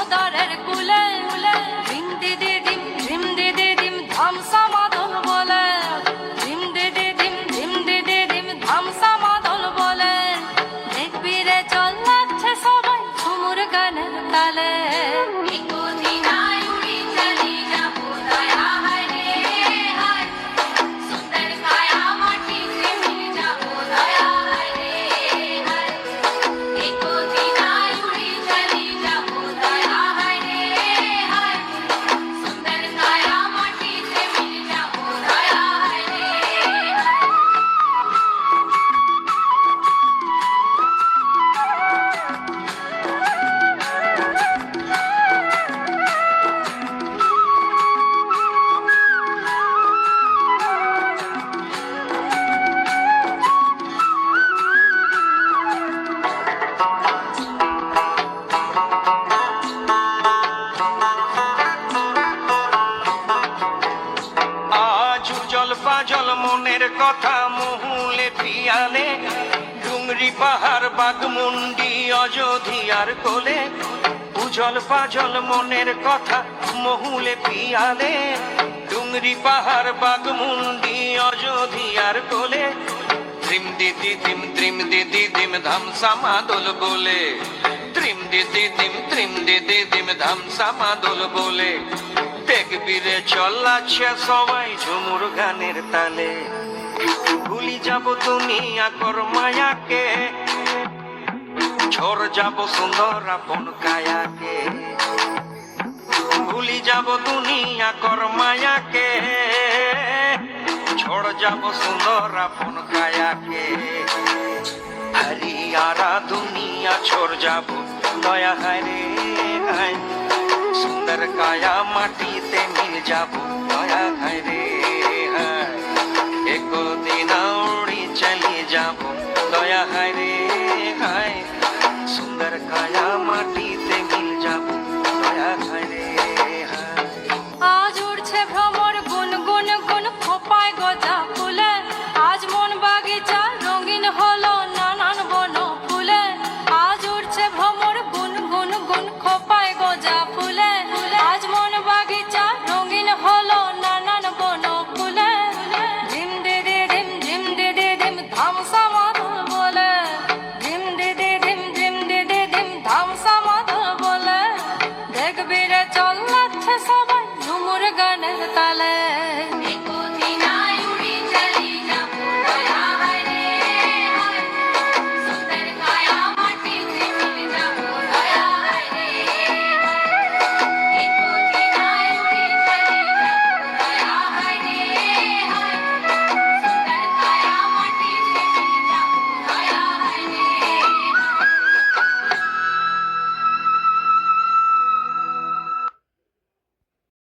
দামোদরের কুলে ধিম দিদি ধিম ধিম দিদি ধিম ধামসা মাদল বলে ধিম দিদি ধিম ধিম দিদি ধিম ধামসা মাদল বলে দেখবি রে চল লাগছে সবাই ঝুমুর গানের তালে পাজল মনের কথা মহুলে পিয়ালে ডুংরি পাহাড় বাগমুন্ডি অযোধ্যার কোলে উজল পাজল মনের কথা মহুলে পিয়ালে ডুংরি পাহাড় বাগমুন্ডি অযোধ্যার কোলে ত্রিম দিদি দিম ত্রিম দিদি দিম ধামসা মাদল বলে ত্রিম দিদি দিম ত্রিম দিদি দিম ধামসা মাদল বলে দেখবি রে চল্লাচ্ছে সবাই ঝুমুর গানের তালে ভুলি যাব দুনিয়া কর মায়াকে ঝড় যাব সুন্দর আপন কায়াকে ভুলি যাব দুনিয়া কর মায়াকে ঝড় যাব সুন্দর আপন কায়াকে হরিয়ারা দুনিয়া छोड़ যাব দয়া হায় রে হায় সুন্দর কায়া মাটিতে মিল যাব দয়া হায় রে হায় একদিন উড়ি চলে যাব দয়া হায় রে হায় সুন্দর কায়া মাটিতে মিল যাব দয়া হায় রে হায় আজ উড়ছে ভ্রমর গুন গুন গুন খোপায় গজা ফুলে আজ মন বাগিচা রঙিন হলো নানান বন ফুলে আজ উড়ছে ভ্রমর গুন গুন গুন খোপায় গজা ফুলে আজ মন বাগিচা রঙিন হলো নানান বন ফুলে ধিম দিদি ধিম ধিম দিদি ধিম ধামসা মাদল বলে ধিম দিদি ধিম ধিম দিদি ধিম ধামসা মাদল বলে দেখবি রে চল লাগছে সবাই ঝুমুর গানের তালে